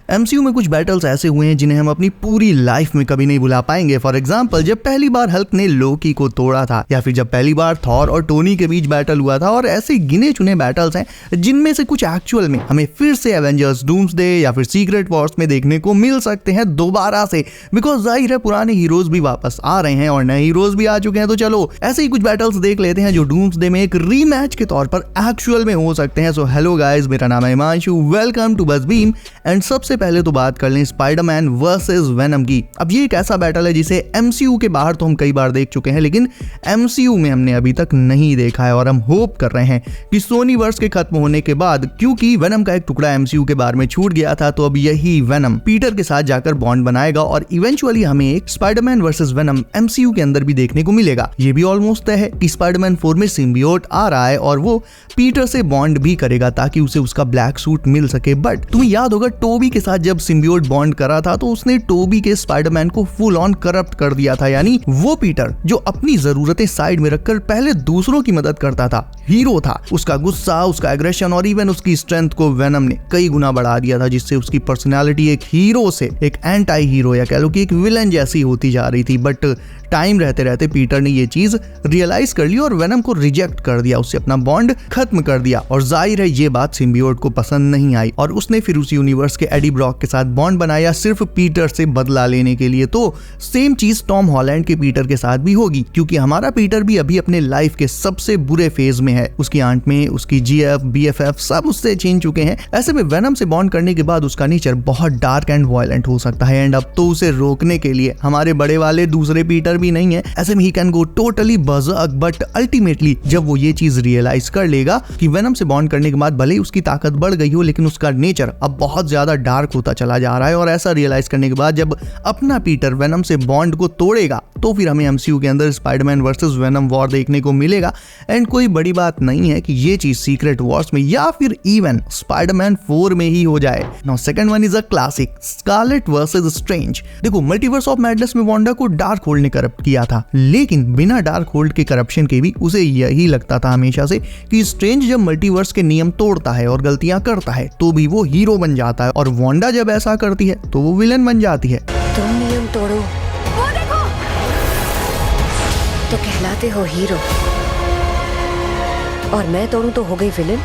MCU में कुछ battles ऐसे हुए हैं जिन्हें हम अपनी पूरी लाइफ में कभी नहीं भुला पाएंगे। फॉर एग्जाम्पल, जब पहली बार हल्क ने लोकी को तोड़ा था, या फिर जब पहली बार थॉर और टोनी के बीच बैटल हुआ था। और ऐसे गिने चुने बैटल्स हैं जिनमें से कुछ एक्चुअल में हमें फिर से एवेंजर्स डूम्सडे या फिर सीक्रेट वॉर्स में देखने को मिल सकते हैं दोबारा से, बिकॉज जाहिर है पुराने हीरोज भी वापस आ रहे हैं और नए हीरोज भी आ चुके हैं। तो चलो ऐसे ही कुछ बैटल्स देख लेते हैं जो डूम्सडे में एक रीमैच के तौर पर एक्चुअल में हो सकते हैं। सो हेलो गाइस, मेरा नाम है हिमांशु, वेलकम टू बज़बीम। एंड सबसे पहले तो बात कर लें स्पाइडरमैन वर्सेस वेनम की। अब ये एक ऐसा बैटल है जिसे एमसीयू के बाहर तो हम कई बार देख चुके हैं, लेकिन एमसीयू में हमने अभी तक नहीं देखा है। और हम होप कर रहे हैं कि सोनी वर्स के खत्म होने के बाद, क्योंकि वेनम का एक टुकड़ा एमसीयू के बारे में छूट गया था, तो अब यही वेनम पीटर के साथ जाकर बॉन्ड बनाएगा और इवेंचुअली हमें एक स्पाइडरमैन वर्सेस वेनम एमसीयू के अंदर भी देखने को मिलेगा। ये भी ऑलमोस्ट तय है कि स्पाइडरमैन 4 में सिम्बियोट आ रहा है और वो पीटर से बॉन्ड भी करेगा ताकि उसे उसका ब्लैक सूट मिल सके। बट तुम्हें याद होगा टोबी के साथ जब सिम्बियोट बॉन्ड करा था तो उसने टोबी के स्पाइडरमैन को फुल ऑन करप्ट कर दिया था। यानी वो पीटर जो अपनी जरूरतें साइड में रखकर पहले दूसरों की मदद करता था, हीरो था, उसका गुस्सा, उसका एग्रेशन और इवन उसकी स्ट्रेंथ को वेनम ने कई गुना बढ़ा दिया था, जिससे उसकी पर्सनालिटी एक हीरो से एक एंटी हीरो या कह लो कि एक विलन जैसी होती जा रही थी। बट टाइम रहते रहते पीटर ने ये चीज रियलाइज कर ली और वेनम को रिजेक्ट कर दिया, उससे अपना बॉन्ड खत्म कर दिया। और जाहिर है ये बात सिम्बियोट को पसंद नहीं आई और उसने फिर उस यूनिवर्स के एडी ब्रॉक के साथ बॉन्ड बनाया सिर्फ पीटर से बदला लेने के लिए। तो सेम चीज टॉम हॉलैंड के पीटर के साथ भी होगी, क्योंकि हमारा पीटर भी अभी अपने लाइफ के सबसे बुरे फेज में है। उसकी आंट में उसकी जीएफ बीएफएफ सब उससे छीन चुके हैं। ऐसे में वेनम से बॉन्ड करने के बाद उसका नेचर बहुत डार्क एंड वायलेंट हो सकता है। एंड अब तो उसे रोकने के लिए हमारे बड़े वाले दूसरे पीटर भी नहीं है। ऐसे में ही can go totally berserk. But ultimately जब वो ये चीज रियलाइज कर लेगा कि वेनम से बॉन्ड करने के बाद भले ही उसकी ताकत बढ़ गई हो, लेकिन उसका नेचर अब बहुत ज्यादा डार्क होता चला जा रहा है। और ऐसा रियलाइज करने के बाद जब अपना पीटर वेनम से बॉन्ड को तोड़ेगा तो फिर हमें एमसीयू के अंदर स्पाइडरमैन वर्सेस वेनम वॉर देखने को मिलेगा। एंड कोई बड़ी बात नहीं है कि ये चीज सीक्रेट वॉर्स में या फिर इवन स्पाइडरमैन 4 में ही हो जाए। Now second one is a classic, Scarlet versus Strange. देखो, मल्टीवर्स ऑफ मैडनेस में वांडा को डार्क होल्ड ने करप्ट किया था, लेकिन बिना डार्क होल्ड के करप्शन के भी उसे यही लगता था हमेशा से कि स्ट्रेंज जब मल्टीवर्स के नियम तोड़ता है और गलतियां करता है तो भी वो हीरो बन जाता है, और वांडा जब ऐसा करती है तो वो विलन बन जाती है। तुम नियम तोड़ो, वो देखो, तो कहलाते हो हीरो, और मैं तोड़ूं तो हो गई विलन।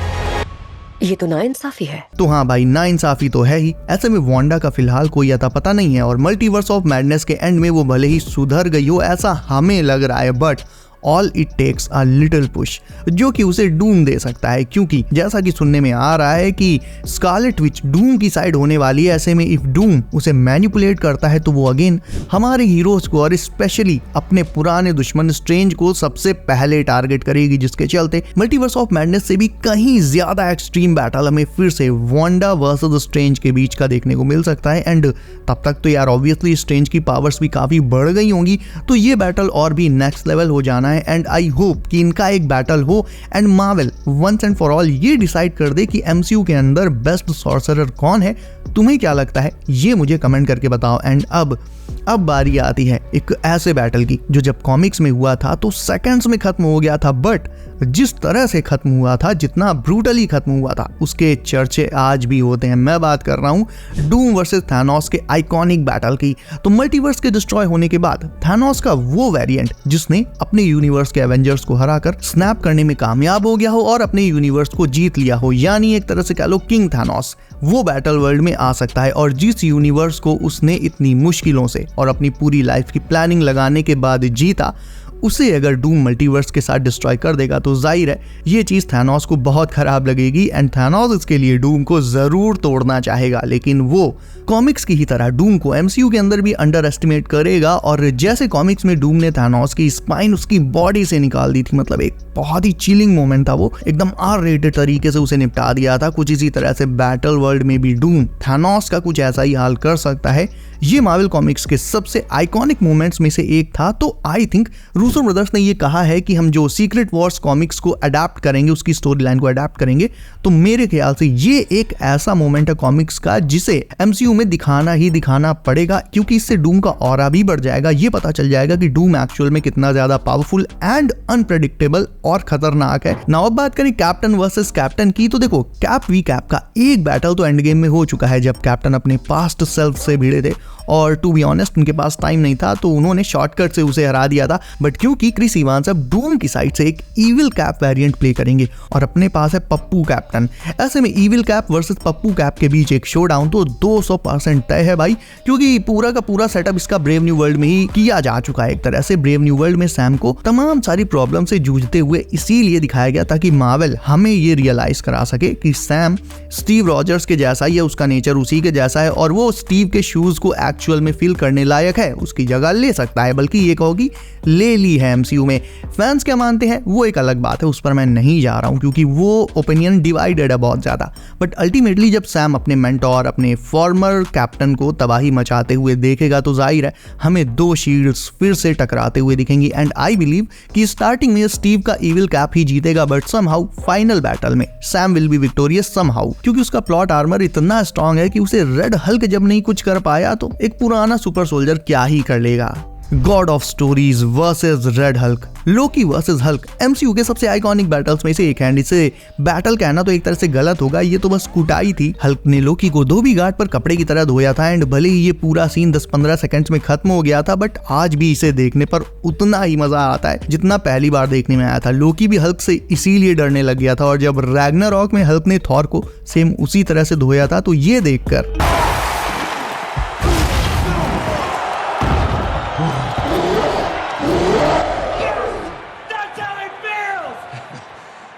ये तो नाइंसाफी है। तो हाँ भाई, नाइंसाफी तो है ही। ऐसे में वांडा का फिलहाल कोई अता पता नहीं है और मल्टीवर्स ऑफ मैडनेस के एंड में वो भले ही सुधर गई हो ऐसा हमें लग रहा है, but all it takes a little push जो कि उसे डूम दे सकता है। क्योंकि जैसा कि सुनने में आ रहा है कि स्कारलेट विच डूम की साइड होने वाली है। ऐसे में इफ डूम उसे मैनिपुलेट करता है तो वो अगेन हमारे हीरोज को और स्पेशली अपने पुराने दुश्मन स्ट्रेंज को सबसे पहले टारगेट करेगी, जिसके चलते मल्टीवर्स ऑफ मैडनेस से भी कहीं ज्यादा एक्सट्रीम बैटल हमें फिर से वांडा वर्सेस स्ट्रेंज के बीच का देखने को मिल सकता है। एंड तब तक तो यार ऑब्वियसली स्ट्रेंज की पावर्स भी काफी बढ़ गई होंगी, तो ये बैटल और भी नेक्स्ट लेवल हो जाना है। एंड आई होप कि इनका एक बैटल हो and Marvel once and for all ये डिसाइड कर दे कि एमसीयू के अंदर बेस्ट सॉर्सरर कौन है। तुम्हें क्या लगता है ये मुझे कमेंट करके बताओ। एंड अब बारी आती है एक ऐसे बैटल की जो जब कॉमिक्स में हुआ था तो सेकंड्स में खत्म हो गया था, बट जिस तरह से खत्म हुआ था, जितना ब्रूटली खत्म हुआ था, उसके चर्चे आज भी होते हैं। मैं बात कर रहा हूं डूम वर्सेस थैनोस के आइकॉनिक बैटल की। तो मल्टीवर्स के डिस्ट्रॉय होने के बाद थैनोस का वो वेरिएंट जिसने अपने यूनिवर्स के एवेंजर्स को हराकर स्नैप करने में कामयाब हो गया हो और अपने यूनिवर्स को जीत लिया हो, यानी एक तरह से कह लो किंग थैनोस, वो बैटल वर्ल्ड में आ सकता है। और जिस यूनिवर्स को उसने इतनी मुश्किलों से और अपनी पूरी लाइफ की प्लानिंग लगाने के बाद जीता, उसे अगर डूम मल्टीवर्स के साथ डिस्ट्रॉय कर देगा तो जाहिर है ये चीज थैनोस को बहुत खराब लगेगी। एंड थैनोस इसके लिए डूम को जरूर तोड़ना चाहेगा, लेकिन वो कॉमिक्स की ही तरह डूम को एमसीयू के अंदर भी अंडर एस्टिमेट करेगा। और जैसे कॉमिक्स में डूम ने थैनोस की स्पाइन उसकी बॉडी से निकाल दी थी, मतलब एक बहुत ही चिलिंग मोमेंट था वो, एकदम आर रेटेड तरीके से उसे निपटा दिया था। कुछ इसी तरह से बैटल वर्ल्ड में भी डूम थैनोस का कुछ ऐसा ही हाल कर सकता है। ये मार्वल कॉमिक्स के सबसे आइकॉनिक मोमेंट्स में से एक था। तो आई थिंक रूसो ब्रदर्स ने ये कहा है कि हम जो सीक्रेट वॉर्स कॉमिक्स को अडेप्ट करेंगे, उसकी स्टोरी लाइन को अडेप्ट करेंगे, तो मेरे ख्याल से ये एक ऐसा मोमेंट है कॉमिक्स का जिसे एमसीयू में दिखाना ही दिखाना पड़ेगा, क्योंकि इससे डूम का ऑरा भी बढ़ जाएगा। ये पता चल जाएगा कि डूम एक्चुअल में कितना ज्यादा पावरफुल एंड अनप्रेडिक्टेबल और खतरनाक है। नाउ अब बात करें कैप्टन वर्सेस कैप्टन की, तो देखो कैप वी कैप का एक बैटल तो एंड गेम में हो चुका है, जब कैप्टन अपने पास्ट सेल्फ से भिड़े थे और टू बी ऑनेस्ट उनके पास टाइम नहीं था, तो उन्होंने शॉर्टकट से उसे हरा दिया था। बट क्योंकि क्रिस इवांस अब डूम की साइड से एक इविल कैप वेरिएंट प्ले करेंगे और अपने पास है पप्पू कैप्टन, ऐसे में evil cap versus Pappu cap के बीच एक शोडाउन तो 200% तय है भाई, क्योंकि पूरा का पूरा सेटअप इसका ब्रेव न्यू वर्ल्ड में ही किया जा चुका है। एक तरह से ब्रेव न्यू वर्ल्ड में सैम को तमाम सारी प्रॉब्लम से जूझते हुए इसीलिए दिखाया गया ताकि मार्वल हमें ये रियलाइज करा सके कि सैम स्टीव रॉजर्स के जैसा ही है, उसका नेचर उसी के जैसा है और वो स्टीव के शूज को एक्चुअल में फील करने लायक है, उसकी जगह ले सकता है, बल्कि ये कहोगी ले ली है एमसीयू में। फैंस क्या मानते हैं वो एक अलग बात है, उस पर मैं नहीं जा रहा हूं क्योंकि वो ओपिनियन डिवाइडेड है बहुत ज्यादा। बट अल्टीमेटली जब सैम अपने मेंटोर, अपने फॉर्मर कैप्टन को तबाही मचाते हुए देखेगा तो जाहिर है हमें दो शील्ड्स फिर से टकराते हुए दिखेंगी एंड आई बिलीव कि स्टार्टिंग में स्टीव का इविल कैप ही जीतेगा, बट समहाउ फाइनल बैटल में Sam will be victorious somehow, क्योंकि उसका प्लॉट आर्मर इतना स्ट्रॉन्ग है कि उसे रेड हल्क जब नहीं कुछ कर पाया तो एक पुराना सुपर सोल्जर क्या ही कर लेगा। God of stories versus red Hulk, Loki versus Hulk MCU के सबसे आइकॉनिक बैटल्स में से एक है। इसे बैटल कहना तो एक तरह से गलत होगा, ये तो बस कुटाई थी। हल्क ने लोकी को धोबी घाट पर कपड़े की तरह धोया था एंड भले ही ये पूरा सीन 10-15 सेकंड्स में खत्म हो गया था, बट आज भी इसे देखने पर उतना ही मजा आता है जितना पहली बार देखने में आया था। लोकी भी हल्क से इसीलिए डरने लग गया था और जब रैग्नारॉक में हल्क ने थॉर को सेम उसी तरह से धोया था तो ये देखकर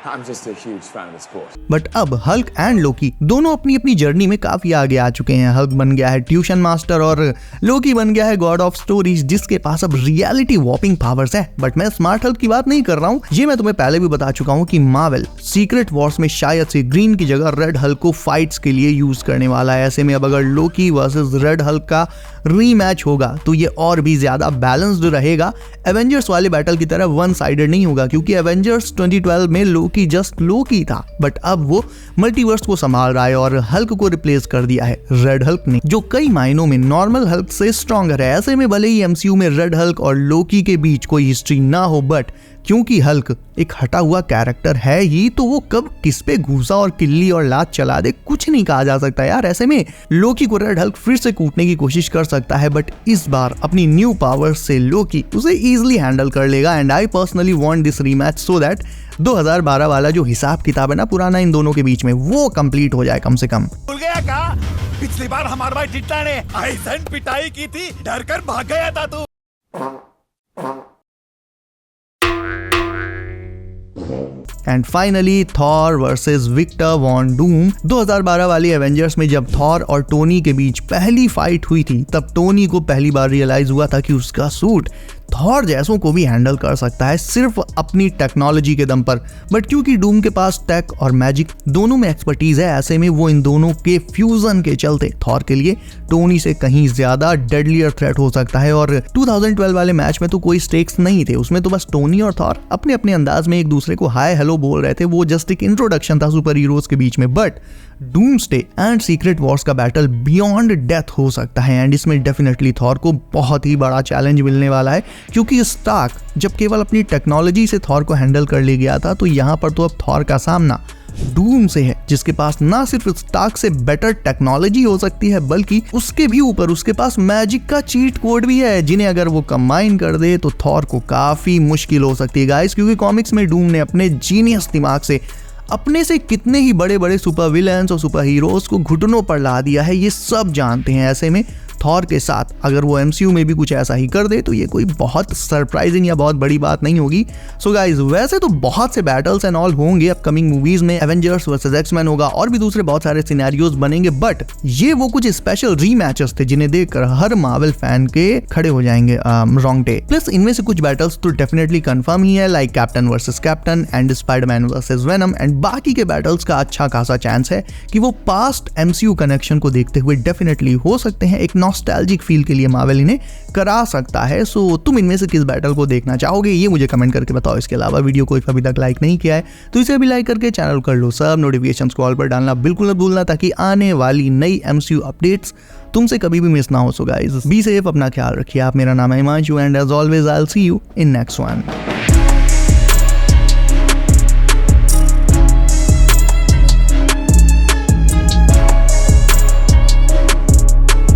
I'm just a huge fan of the sport. But अब हल्क एंड लोकी दोनों अपनी अपनी जर्नी में काफी आगे आ चुके हैं। हल्क बन गया है ट्यूशन मास्टर और लोकी बन गया है गॉड ऑफ स्टोरीज, जिसके पास अब रियलिटी वॉपिंग पावर्स है। बट मैं स्मार्ट हल्क की बात नहीं कर रहा हूँ, ये मैं तुम्हें पहले भी बता चुका हूँ कि मार्वल सीक्रेट वॉर्स में शायद से ग्रीन की जगह रेड हल्क को फाइट्स के लिए यूज करने वाला है। ऐसे में अब अगर लोकी वर्सेस रेड हल्क का रीमैच होगा तो ये और भी ज्यादा बैलेंस्ड रहेगा। एवेंजर्स वाले बैटल की तरह वन साइडेड नहीं होगा, क्योंकि एवेंजर्स 2012 में लोकी जस्ट लोकी था, बट अब वो मल्टीवर्स को संभाल रहा है और हल्क को रिप्लेस कर दिया है रेड हल्क ने, जो कई मायनों में नॉर्मल हल्क से स्ट्रॉन्गर है। ऐसे में भले ही एमसीयू में रेड हल्क और लोकी के बीच कोई हिस्ट्री ना हो, बट क्योंकि हल्क एक हटा हुआ कैरेक्टर है ही, तो वो कब किस पे घूसा और किल्ली और लात चला दे कुछ नहीं कहा जा सकता यार। ऐसे में लोकी को रेड हल्क फिर से कूटने की कोशिश कर सकता है, बट इस बार अपनी न्यू पावर्स से लोकी उसे इजीली हैंडल कर लेगा and I personally want this rematch so that 2012 वाला जो हिसाब किताब है ना पुराना इन दोनों के बीच में, वो कंप्लीट हो जाए कम से कम। भूल गया का? पिछली बार हमारे भाई टिट्टा ने ऐसा पिटाई की थी, डर कर भाग गया था तू। And finally Thor versus Victor von Doom. 2012 वाली एवेंजर्स में जब थॉर और टोनी के बीच पहली फाइट हुई थी, तब टोनी को पहली बार रियलाइज हुआ था कि उसका सूट थॉर जैसों को भी हैंडल कर सकता है सिर्फ अपनी टेक्नोलॉजी के दम पर। बट क्योंकि डूम के पास टेक और मैजिक दोनों में एक्सपर्टीज है, ऐसे में वो इन दोनों के फ्यूजन के चलते थॉर के लिए टोनी से कहीं ज्यादा डेडलियर थ्रेट हो सकता है। और 2012 वाले मैच में तो कोई स्टेक्स नहीं थे, उसमें तो बस टोनी और थॉर अपने अपने अंदाज में एक दूसरे को हाय हेलो बोल रहे थे, वो जस्ट एक इंट्रोडक्शन था सुपर हीरोज के बीच में। But doomsday and secret Wars का बैटल बियॉन्ड डेथ हो सकता है एंड इसमें डेफिनेटली थॉर को बहुत ही बड़ा चैलेंज मिलने वाला है, क्योंकि स्टार्क जब केवल अपनी टेक्नोलॉजी से थॉर को हैंडल कर ले गया था, तो यहाँ पर तो अब थॉर का सामना डूम से है, जिसके पास ना सिर्फ स्टार्क से बेटर टेक्नोलॉजी हो सकती है, बल्कि उसके भी ऊपर उसके पास मैजिक का चीट कोड भी है, जिन्हें अगर वो कंबाइन कर दे तो थॉर को काफी मुश्किल हो सकती है गाइस। क्योंकि कॉमिक्स में डूम ने अपने जीनियस दिमाग से अपने से कितने ही बड़े बड़े सुपर विलेंस और सुपर हीरोज को घुटनों पर ला दिया है, ये सब जानते हैं। ऐसे में थॉर के साथ अगर वो एमसीयू में भी कुछ ऐसा ही कर दे तो ये कोई बहुत सरप्राइजिंग या बहुत बड़ी बात नहीं होगी। सो गाइज, वैसे तो बहुत से बैटल्स एंड ऑल होंगे अपकमिंग मूवीज में, एवेंजर्स वर्सेस एक्समैन होगा और भी दूसरे बहुत सारे सिनेरियोज बनेंगे, बट ये वो कुछ स्पेशल रीमैचेस थे जिन्हें देखकर हर मार्वल फैन के खड़े हो जाएंगे रोंगटे। प्लस इनमें से कुछ बैटल्स तो डेफिनेटली कंफर्म ही है, like captain versus captain and Spiderman versus venom, and बाकी के बैटल्स का अच्छा खासा चांस है कि वो पास्ट एमसीयू कनेक्शन को देखते हुए डेफिनेटली हो सकते हैं एक नॉस्टैल्जिक फील के लिए मार्वल इन्हें करा सकता है। सो तुम इनमें से किस बैटल को देखना चाहोगे ये मुझे कमेंट करके बताओ। इसके अलावा वीडियो को अभी तक लाइक नहीं किया है तो इसे भी लाइक करके चैनल कर लो सब, नोटिफिकेशन को ऑल पर डालना बिल्कुल मत भूलना ताकि आने वाली नई MCU अपडेट्स तुमसे कभी भी मिस ना हो। सो गाइस बी सेफ, अपना ख्याल रखिए। आप, मेरा नाम है Himanshu and as always I will see you in next one.